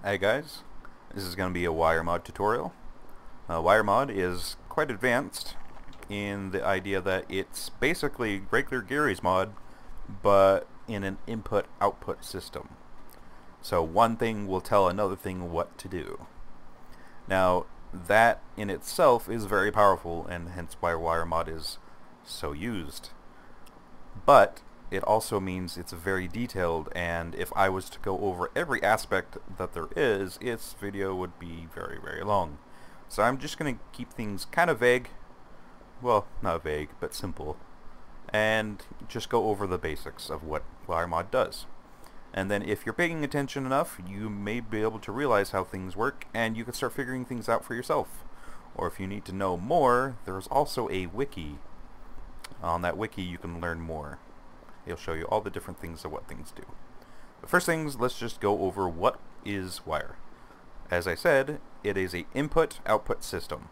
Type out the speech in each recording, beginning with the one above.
Hey guys, this is going to be a Wiremod tutorial. Wiremod is quite advanced in the idea that it's basically regular Garrysmod, but in an input-output system. So one thing will tell another thing what to do. Now, that in itself is very powerful, and hence why Wiremod is so used. But it also means it's very detailed, and if I was to go over every aspect that there is, its video would be very, very long. So I'm just going to keep things kind of vague, well, not vague, but simple, and just go over the basics of what Wiremod does. And then if you're paying attention enough, you may be able to realize how things work, and you can start figuring things out for yourself. Or if you need to know more, there's also a wiki. On that wiki you can learn more. It'll show you all the different things of what things do. But first things, let's just go over what is Wire. As I said, it is a input-output system.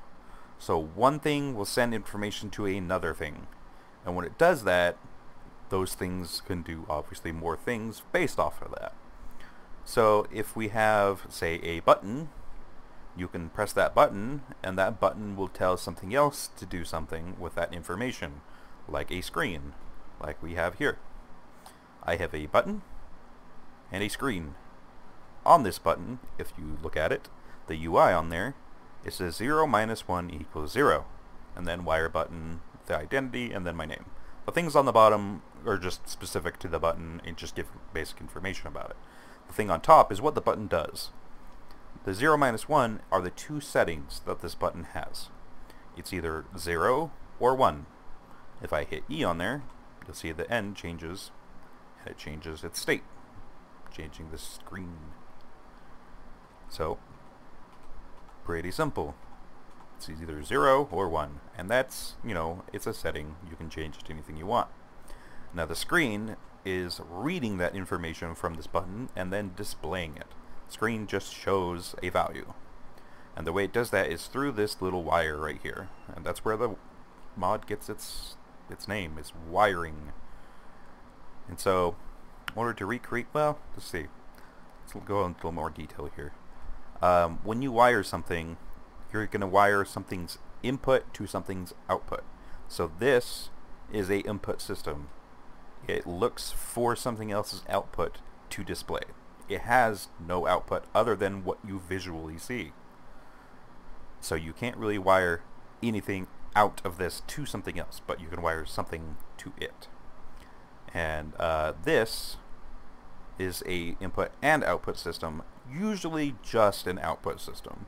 So one thing will send information to another thing. And when it does that, those things can do obviously more things based off of that. So if we have, say, a button, you can press that button, and that button will tell something else to do something with that information, like a screen, like we have here. I have a button and a screen. On this button, if you look at it, the UI on there, it says 0 minus 1 equals 0, and then wire button, the identity, and then my name. The things on the bottom are just specific to the button and just give basic information about it. The thing on top is what the button does. The 0 minus 1 are the two settings that this button has. It's either 0 or 1. If I hit E on there, you'll see the N changes, and it changes its state, changing the screen. So, pretty simple. It's either 0 or 1, and that's, it's a setting. You can change it to anything you want. Now the screen is reading that information from this button and then displaying it. Screen just shows a value. And the way it does that is through this little wire right here. And that's where the mod gets its name, is wiring. And so, in order to recreate, well, let's see. Let's go into a little more detail here. When you wire something, you're going to wire something's input to something's output. So this is a input system. It looks for something else's output to display. It has no output other than what you visually see. So you can't really wire anything out of this to something else, but you can wire something to it. And this is a input and output system, usually just an output system,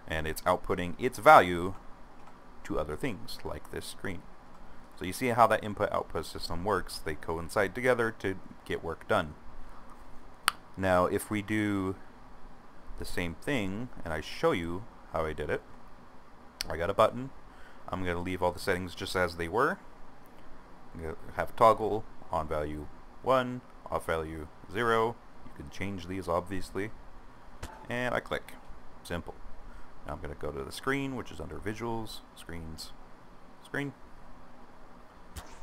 and it's outputting its value to other things like this screen. So you see how that input-output system works. They coincide together to get work done. Now if we do the same thing and I show you how I did it, I got a button. I'm going to leave all the settings just as they were. I'm going to have toggle on value 1, off value 0. You can change these obviously. And I click. Simple. Now I'm going to go to the screen, which is under visuals, screens, screen.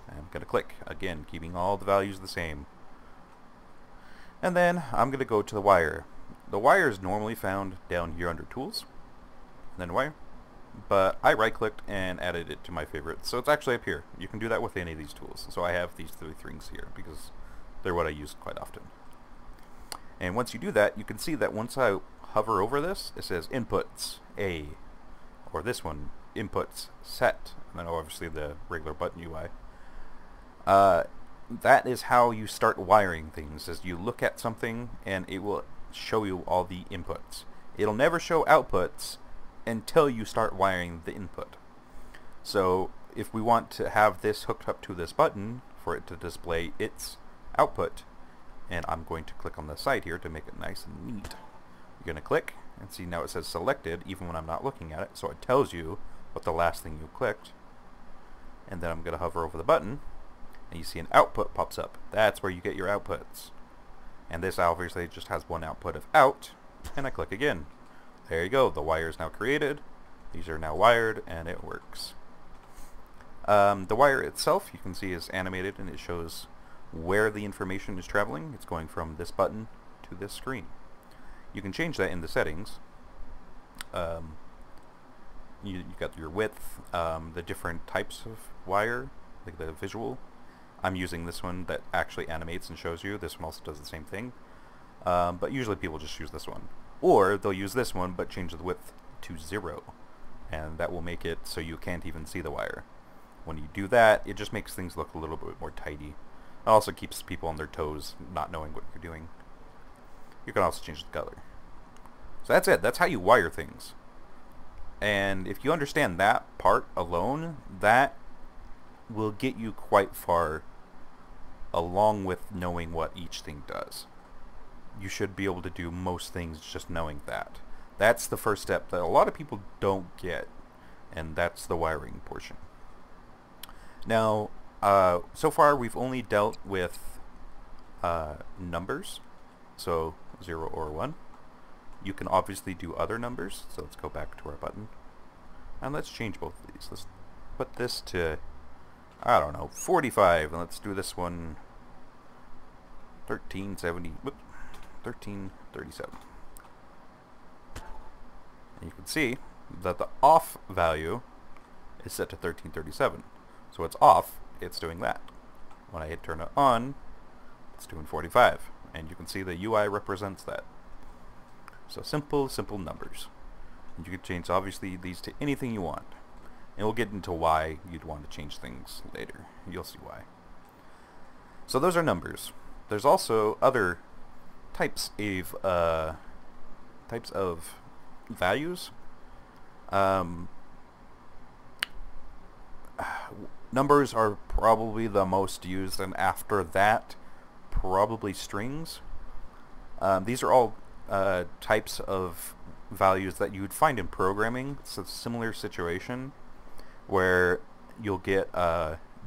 And I'm going to click. Again, keeping all the values the same. And then I'm going to go to the wire. The wire is normally found down here under tools. And then wire. But I right-clicked and added it to my favorites, so it's actually up here. You can do that with any of these tools. So I have these three things here because they're what I use quite often. And once you do that, you can see that once I hover over this, it says inputs A, or this one, inputs set, and then obviously the regular button UI. That is how you start wiring things, is you look at something and it will show you all the inputs. It'll never show outputs until you start wiring the input. So if we want to have this hooked up to this button for it to display its output, and I'm going to click on the side here to make it nice and neat. You're going to click and see now it says selected even when I'm not looking at it, so it tells you what the last thing you clicked. And then I'm going to hover over the button and you see an output pops up. That's where you get your outputs. And this obviously just has one output of out, and I click again. There you go, the wire is now created, these are now wired, and it works. The wire itself, you can see, is animated, and it shows where the information is traveling. It's going from this button to this screen. You can change that in the settings. You got your width, the different types of wire, like the visual. I'm using this one that actually animates and shows you. This one also does the same thing. But usually people just use this one. Or they'll use this one but change the width to 0. And that will make it so you can't even see the wire. When you do that, it just makes things look a little bit more tidy. It also keeps people on their toes, not knowing what you're doing. You can also change the color. So that's it. That's how you wire things. And if you understand that part alone, that will get you quite far, along with knowing what each thing does. You should be able to do most things just knowing that. That's the first step that a lot of people don't get, and that's the wiring portion. Now, so far we've only dealt with numbers, so 0 or 1. You can obviously do other numbers, so let's go back to our button. And let's change both of these. Let's put this to, I don't know, 45, and let's do this one 1337. And you can see that the off value is set to 1337. So it's off, it's doing that. When I hit turn it on, it's doing 45. And you can see the UI represents that. So simple numbers. And you can change, obviously, these to anything you want. And we'll get into why you'd want to change things later. You'll see why. So those are numbers. There's also other types of values. Numbers are probably the most used, and after that, probably strings. These are all types of values that you would find in programming. It's a similar situation where you'll get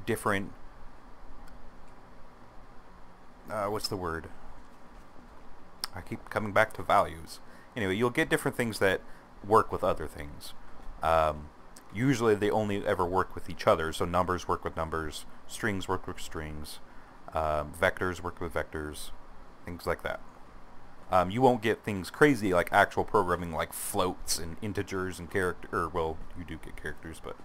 different what's the word? I keep coming back to values. Anyway, you'll get different things that work with other things. Usually they only ever work with each other, so numbers work with numbers, strings work with strings, vectors work with vectors, things like that. You won't get things crazy like actual programming like floats and integers and well, you do get characters, but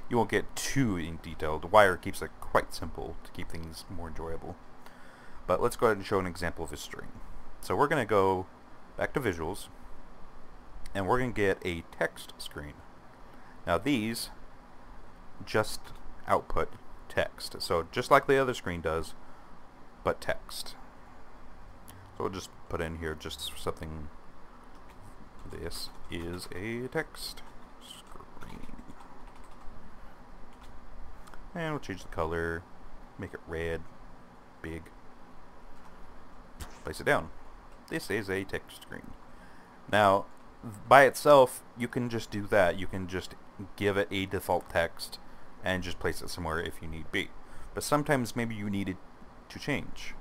you won't get too in detail. The Wire keeps it quite simple to keep things more enjoyable. But let's go ahead and show an example of a string. So we're going to go back to visuals, and we're going to get a text screen. Now these just output text, so just like the other screen does, but text. So we'll just put in here just something. This is a text screen. And we'll change the color, make it red, big. Place it down. This is a text screen. Now, by itself, you can just do that. You can just give it a default text and just place it somewhere if you need be. But sometimes maybe you need it to change.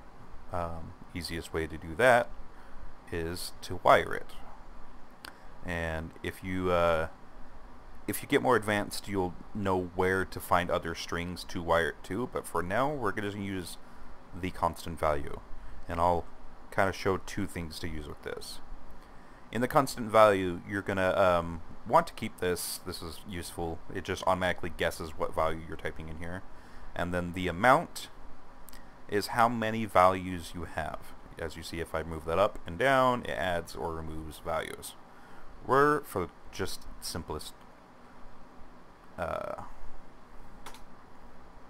Easiest way to do that is to wire it. And if you get more advanced, you'll know where to find other strings to wire it to. But for now, we're going to use the constant value. And I'll kind of show two things to use with this. In the constant value, you're going to want to keep this. This is useful. It just automatically guesses what value you're typing in here. And then the amount is how many values you have. As you see, if I move that up and down, it adds or removes values. We're, for just simplest, to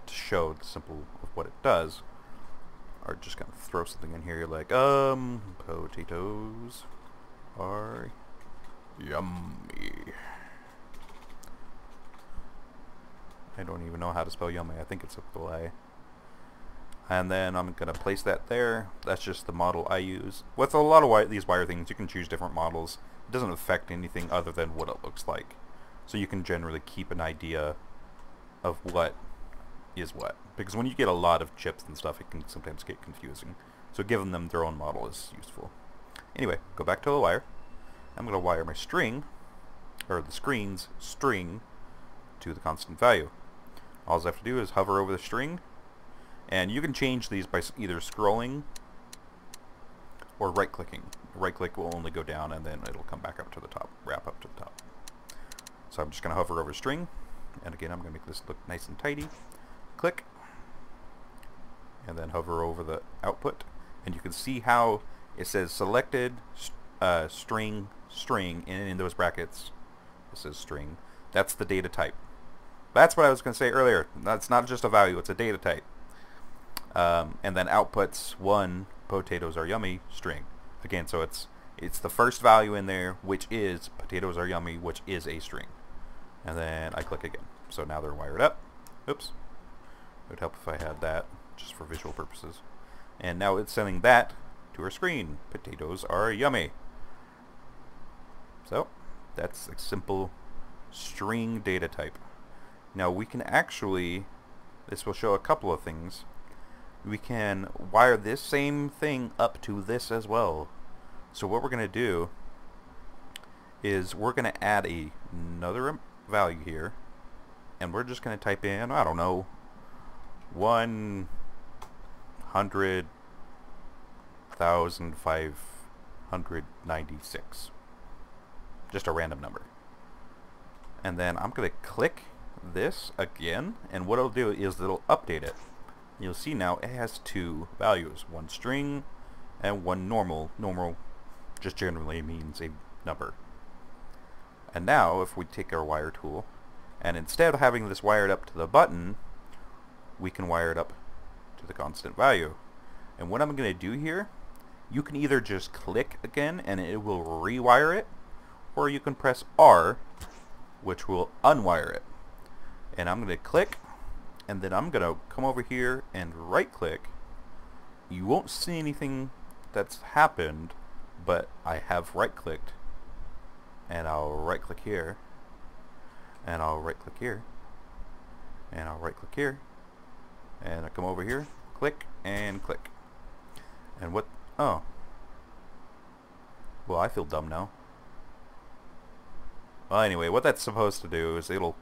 show the simple of what it does, are just going to throw something in here like, potatoes are yummy. I don't even know how to spell yummy. I think it's a Y. And then I'm going to place that there. That's just the model I use. With a lot of these wire things, you can choose different models. It doesn't affect anything other than what it looks like. So you can generally keep an idea of what is what. Because when you get a lot of chips and stuff, it can sometimes get confusing. So giving them their own model is useful. Anyway, go back to the wire. I'm going to wire my string, or the screen's string, to the constant value. All I have to do is hover over the string, and you can change these by either scrolling or right clicking. Right click will only go down and then it'll come back up to the top, wrap up to the top. So I'm just going to hover over string, and again I'm going to make this look nice and tidy. Click, and then hover over the output, and you can see how it says selected string, and in those brackets it says string. That's the data type. That's what I was going to say earlier. That's not just a value, it's a data type. And then outputs 1, potatoes are yummy, string. Again, so it's the first value in there, which is potatoes are yummy, which is a string. And then I click again. So now they're wired up. Oops. It would help if I had that, just for visual purposes. And now it's sending that to our screen. Potatoes are yummy. So that's a simple string data type. Now we can actually, this will show a couple of things. We can wire this same thing up to this as well. So what we're going to do is we're going to add another value here, and we're just going to type in, I don't know, 100,596. Just a random number. And then I'm going to click this again, and what it'll do is it'll update it. You'll see now it has two values, one string and one normal. Normal just generally means a number. And now if we take our wire tool, and instead of having this wired up to the button, we can wire it up to the constant value. And what I'm going to do here, you can either just click again and it will rewire it, or you can press R, which will unwire it. And I'm going to click, and then I'm going to come over here and right click. You won't see anything that's happened, but I have right clicked, and I'll right click here, and I'll right click here, and I'll right click here, and I come over here, click and click. And what, oh, well, I feel dumb now. Well, anyway, what that's supposed to do is it'll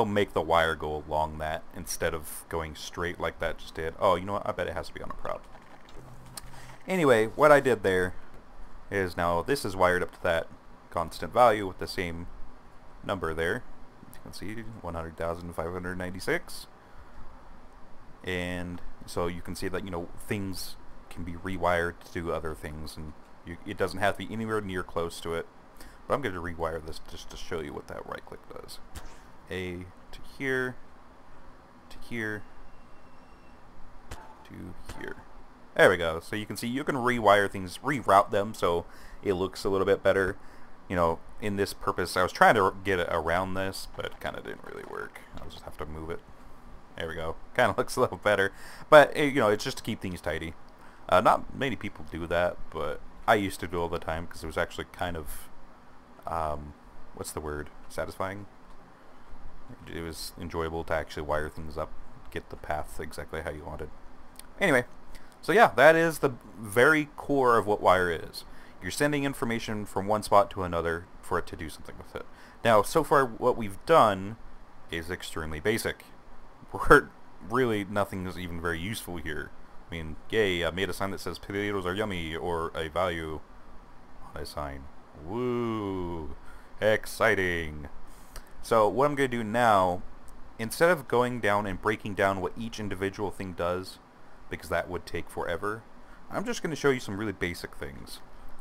make the wire go along that instead of going straight like that just did. Oh, you know what? I bet it has to be on a prop. Anyway, what I did there is now this is wired up to that constant value with the same number there. You can see 100,596. And so you can see that, you know, things can be rewired to do other things, and it doesn't have to be anywhere near close to it. But I'm going to rewire this just to show you what that right click does. A to here, to here, to here. There we go. So you can see you can rewire things, reroute them so it looks a little bit better. You know, in this purpose, I was trying to get it around this, but it kind of didn't really work. I'll just have to move it. There we go. Kind of looks a little better. But, you know, it's just to keep things tidy. Not many people do that, but I used to do all the time because it was actually kind of, what's the word? Satisfying? It was enjoyable to actually wire things up, get the path exactly how you wanted. Anyway, so yeah, that is the very core of what wire is. You're sending information from one spot to another for it to do something with it. Now, so far what we've done is extremely basic. Really nothing is even very useful here. I mean, yay, I made a sign that says potatoes are yummy, or a value on a sign. Woo! Exciting! So what I'm going to do now, instead of going down and breaking down what each individual thing does, because that would take forever, I'm just going to show you some really basic things.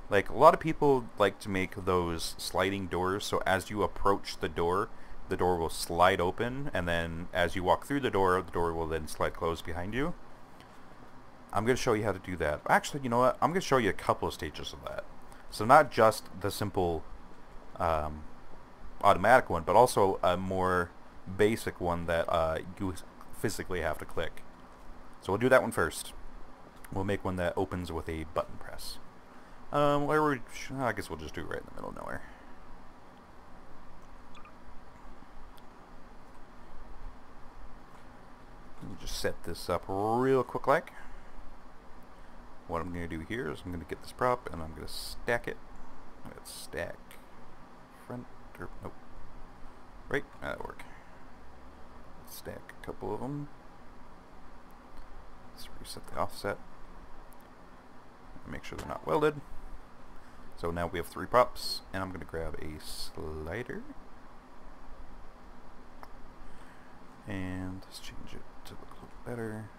Like, a lot of people like to make those sliding doors, so as you approach the door will slide open, and then as you walk through the door will then slide closed behind you. I'm going to show you how to do that. Actually, you know what? I'm going to show you a couple of stages of that. So not just the simple automatic one, but also a more basic one that you physically have to click. So we'll do that one first. We'll make one that opens with a button press. I guess we'll just do it right in the middle of nowhere. Let me just set this up real quick like. What I'm going to do here is I'm going to get this prop and I'm going to stack it. Let's stack front, or nope, right, that'll work. Let's stack a couple of them. Let's reset the offset. Make sure they're not welded. So now we have 3 props, and I'm going to grab a slider. And let's change it to look a little better.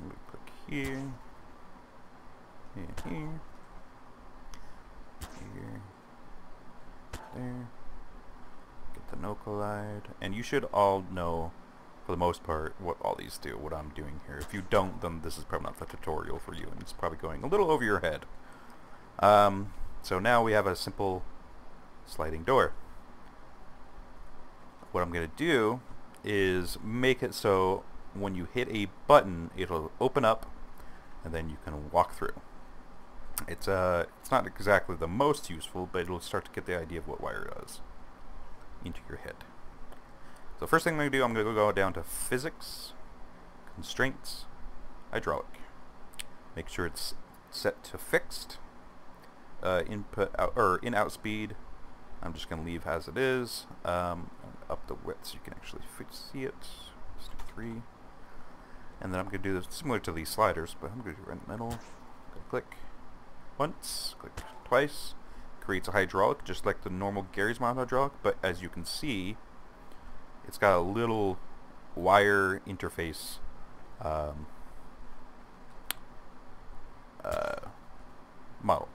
I'm going to click here, and here, here, there. Get the no collide. And you should all know, for the most part, what all these do, what I'm doing here. If you don't, then this is probably not the tutorial for you, and it's probably going a little over your head. So now we have a simple sliding door. What I'm going to do is make it so when you hit a button, it'll open up, and then you can walk through. It's not exactly the most useful, but it'll start to get the idea of what wire does into your head. So first thing I'm going to do, I'm going to go down to Physics, Constraints, Hydraulic. Make sure it's set to fixed. Input out, or in-out speed, I'm just going to leave as it is. Up the width so you can actually see it. Let's do 3. And then I'm going to do this similar to these sliders, but I'm going to do right in the middle. Click once, click twice. Creates a hydraulic, just like the normal Garrysmod hydraulic, but as you can see, it's got a little wire interface model.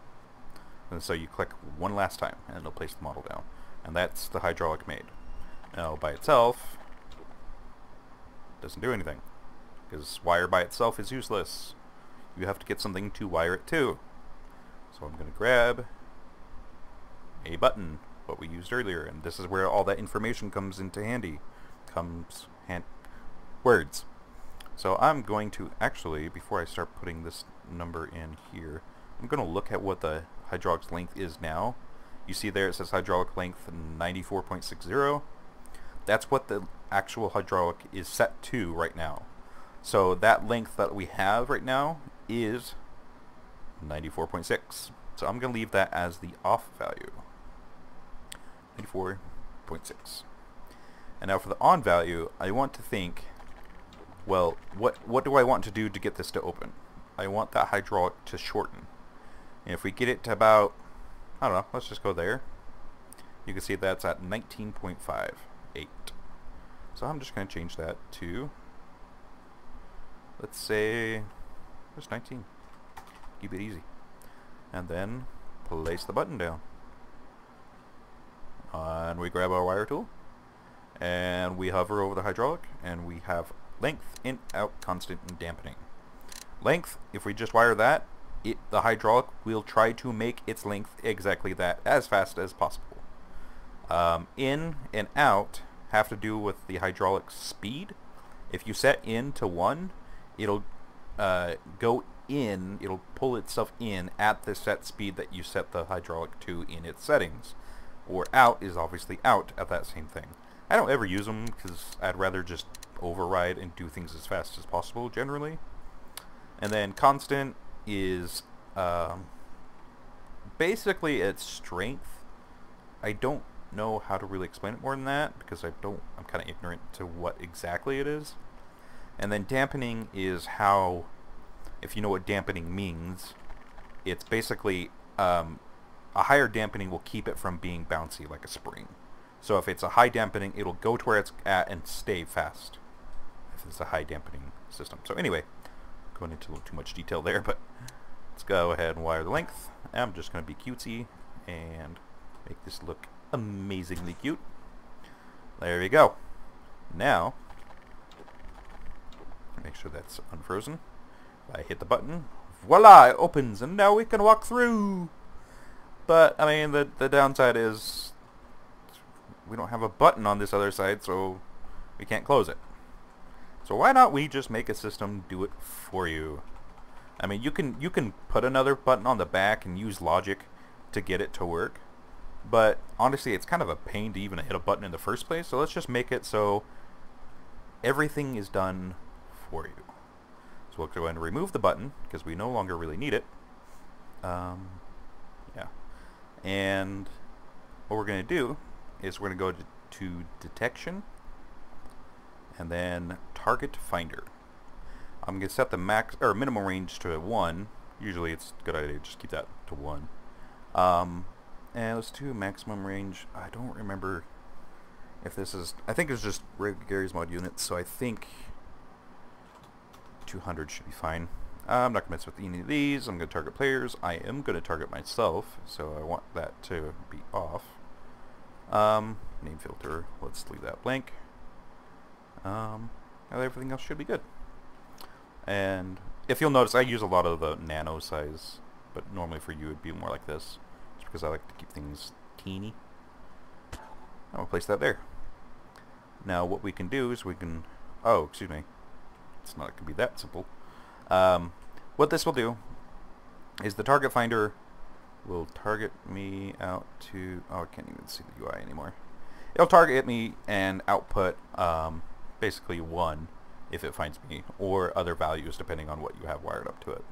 And so you click one last time, and it'll place the model down. And that's the hydraulic made. Now, by itself, doesn't do anything, because wire by itself is useless. You have to get something to wire it to. So I'm going to grab a button, what we used earlier, and this is where all that information comes into handy. Words. So I'm going to actually, before I start putting this number in here, I'm going to look at what the hydraulic's length is now. You see there it says hydraulic length 94.60. That's what the actual hydraulic is set to right now. So that length that we have right now is 94.6. So I'm going to leave that as the off value. 94.6. And now for the on value, I want to think, well, what do I want to do to get this to open? I want that hydraulic to shorten. And if we get it to about, I don't know, let's just go there. You can see that's at 19.58. So I'm just going to change that to, let's say, just 19. Keep it easy. And then place the button down. And we grab our wire tool. And we hover over the hydraulic. And we have length, in, out, constant, and dampening. Length, if we just wire that, the hydraulic will try to make its length exactly that as fast as possible. In and out have to do with the hydraulic speed. If you set in to 1, it'll go in, it'll pull itself in at the set speed that you set the hydraulic to in its settings. Or out is obviously out at that same thing. I don't ever use them because I'd rather just override and do things as fast as possible generally. And then constant is basically its strength. I don't know how to really explain it more than that because I'm kind of ignorant to what exactly it is. And then dampening is how, if you know what dampening means, it's basically a higher dampening will keep it from being bouncy like a spring. So if it's a high dampening, it'll go to where it's at and stay fast if it's a high dampening system. So anyway, going into a little too much detail there, but let's go ahead and wire the length. I'm just going to be cutesy and make this look amazingly cute. There we go. Now, make sure that's unfrozen. I hit the button. Voila! It opens, and now we can walk through. But, I mean, the downside is we don't have a button on this other side, so we can't close it. So why not we just make a system do it for you? I mean, you can put another button on the back and use logic to get it to work. But honestly, it's kind of a pain to even hit a button in the first place. So let's just make it so everything is done for you. So we'll go ahead and remove the button because we no longer really need it. Yeah. And what we're going to do is we're going to go to detection and then target finder. I'm going to set the max or minimum range to 1. Usually it's a good idea to just keep that to 1. And let's do maximum range. I don't remember if this is... I think it's just Garrysmod units, so I think 200 should be fine. I'm not going to mess with any of these. I'm going to target players. I am going to target myself, so I want that to be off. Name filter, let's leave that blank. Everything else should be good. And if you'll notice, I use a lot of the nano size, but normally for you it'd be more like this, just because I like to keep things teeny. I'll place that there. Now what we can do is we can... Oh, excuse me. It's not going to be that simple. What this will do is the target finder will target me out to... Oh, I can't even see the UI anymore. It'll target me and output basically 1 if it finds me, or other values depending on what you have wired up to it.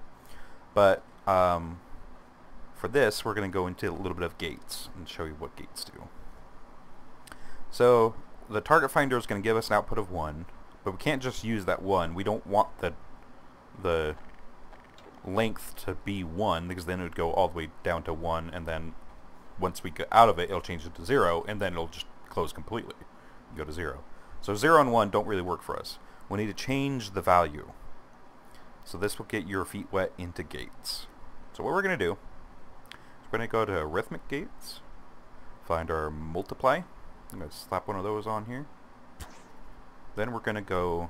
But for this, we're going to go into a little bit of gates and show you what gates do. So the target finder is going to give us an output of 1, but we can't just use that 1. We don't want the length to be 1, because then it would go all the way down to 1, and then once we get out of it, it'll change it to 0, and then it'll just close completely and go to 0. So 0 and 1 don't really work for us. We need to change the value. So this will get your feet wet into gates. So what we're going to do is we're going to go to arithmetic gates, find our multiply. I'm going to slap one of those on here. Then we're going to go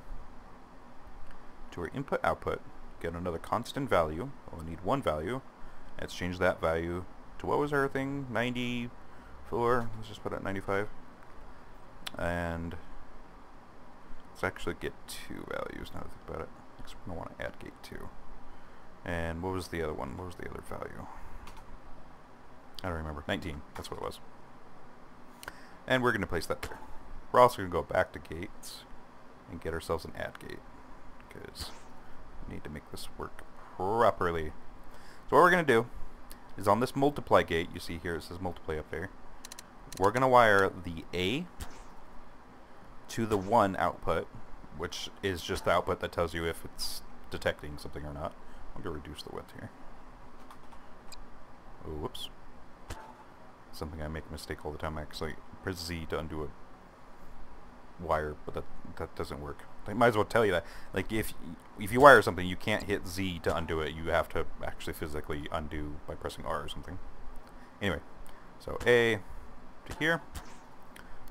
to our input output, get another constant value. We'll need 1 value. Let's change that value to, what was our thing? 94. Let's just put it at 95. And let's actually get 2 values now that I think about it. Because we're going to want to add gate 2. And what was the other one? What was the other value? I don't remember. 19. That's what it was. And we're going to place that there. We're also going to go back to gates and get ourselves an add gate, because we need to make this work properly. So what we're going to do is on this multiply gate, you see here it says multiply up there, we're going to wire the A to the 1 output, which is just the output that tells you if it's detecting something or not. I'm going to reduce the width here. Oh, whoops. Something I make a mistake all the time. I actually press Z to undo a wire, but that doesn't work. I might as well tell you that. Like, if you wire something, you can't hit Z to undo it. You have to actually physically undo by pressing R or something. Anyway, so A to here.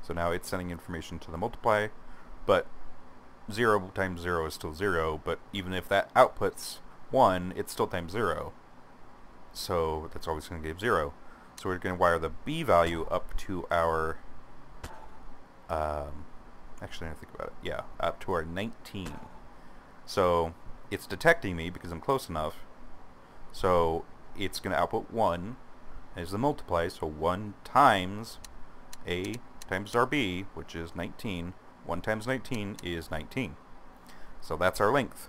So now it's sending information to the multiply, but 0 times 0 is still 0, but even if that outputs 1, it's still times 0. So that's always going to give 0. So we're going to wire the B value up to our, actually I didn't think about it, yeah, up to our 19. So it's detecting me because I'm close enough, so it's going to output 1 as the multiply, so 1 times A times our B, which is 19. 1 times 19 is 19. So that's our length.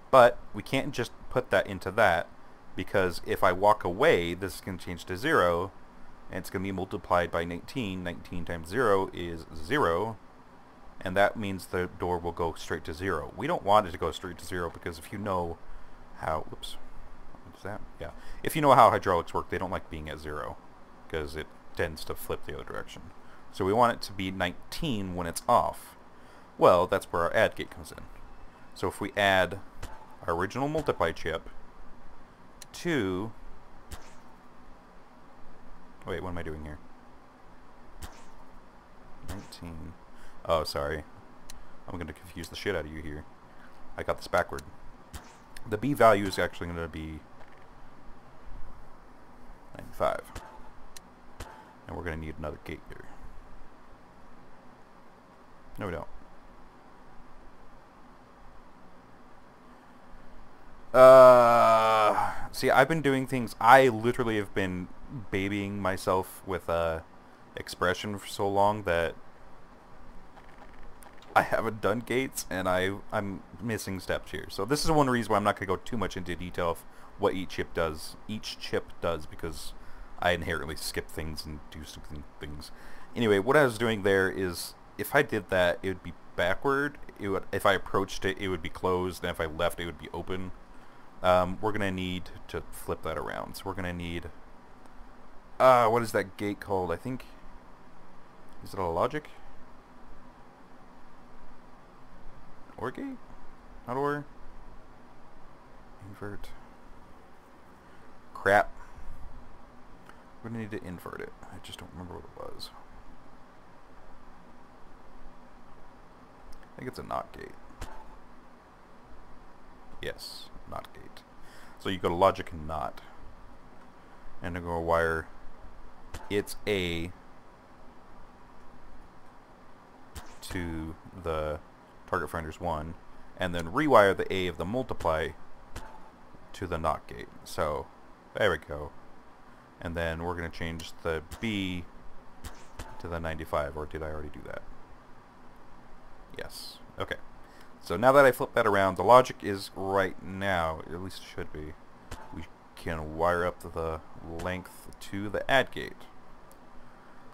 But we can't just put that into that, because if I walk away, this is going to change to 0, and it's going to be multiplied by 19. 19 times 0 is 0, and that means the door will go straight to 0. We don't want it to go straight to 0, because if you know how... Whoops. What is that? Yeah. If you know how hydraulics work, they don't like being at 0, because it tends to flip the other direction. So we want it to be 19 when it's off. Well, that's where our add gate comes in. So if we add our original multiply chip to... Wait, what am I doing here? 19. Oh, sorry. I'm going to confuse the shit out of you here. I got this backward. The B value is actually going to be 95. And we're going to need another gate here. No, we don't. See, I've been doing things... I literally have been babying myself with expression for so long that I haven't done gates, and I'm missing steps here. So this is one reason why I'm not going to go too much into detail of what each chip does, because I inherently skip things and do stupid things. Anyway, what I was doing there is if I did that, it would be backward. It would, if I approached it, it would be closed, and if I left, it would be open. We're gonna need to flip that around. So we're gonna need, what is that gate called? I think, is it a logic? OR gate? Not OR? Invert. Crap. We're gonna need to invert it. I just don't remember what it was. I think it's a NOT gate. Yes, NOT gate. So you go to logic and NOT. And to go wire its A to the target finder's 1, and then rewire the A of the multiply to the NOT gate. So there we go. And then we're going to change the B to the 95, or did I already do that? Yes. Okay. So now that I flip that around, the logic is right now, at least it should be. We can wire up the length to the add gate.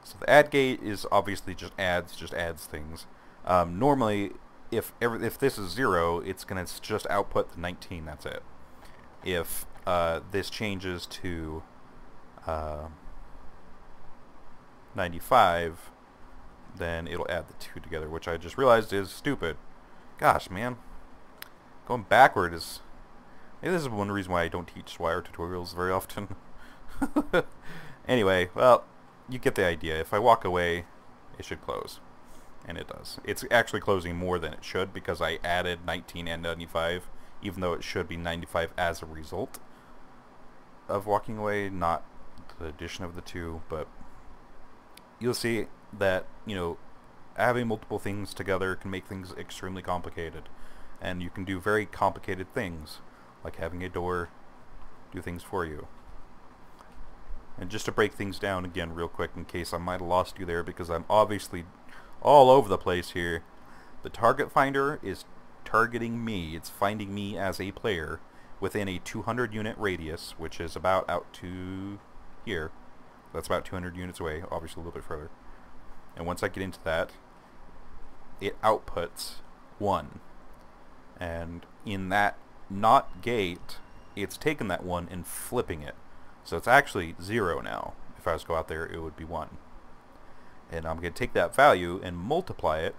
So the add gate is obviously just adds things. Normally, if this is 0, it's going to just output the 19. That's it. If this changes to 95, then it'll add the 2 together, which I just realized is stupid. Gosh, man. Going backward is... Maybe this is one reason why I don't teach wire tutorials very often. Anyway, well, you get the idea. If I walk away, it should close. And it does. It's actually closing more than it should because I added 19 and 95, even though it should be 95 as a result of walking away, not the addition of the 2, but you'll see that, you know, having multiple things together can make things extremely complicated, and you can do very complicated things like having a door do things for you. And just to break things down again real quick, in case I might have lost you there because I'm obviously all over the place here, the target finder is targeting me. It's finding me as a player within a 200 unit radius, which is about out to here. That's about 200 units away, obviously a little bit further. And once I get into that, it outputs 1. And in that NOT gate, it's taken that 1 and flipping it. So it's actually 0 now. If I was to go out there, it would be 1. And I'm going to take that value and multiply it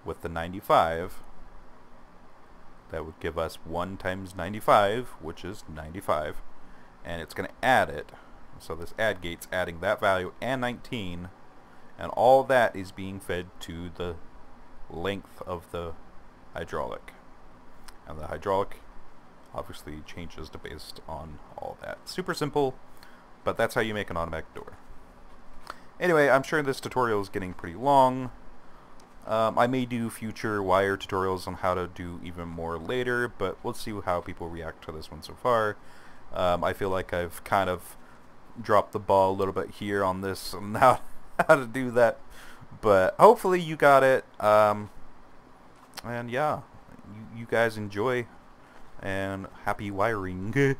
with the 95. That would give us 1 times 95, which is 95. And it's going to add it. So this add gate's adding that value and 19. And all that is being fed to the length of the hydraulic. And the hydraulic obviously changes based on all that. Super simple, but that's how you make an automatic door. Anyway, I'm sure this tutorial is getting pretty long. I may do future wire tutorials on how to do even more later, but we'll see how people react to this one so far. I feel like I've kind of dropped the ball a little bit here on this and how to do that, but hopefully you got it. And yeah, you guys enjoy, and happy wiring.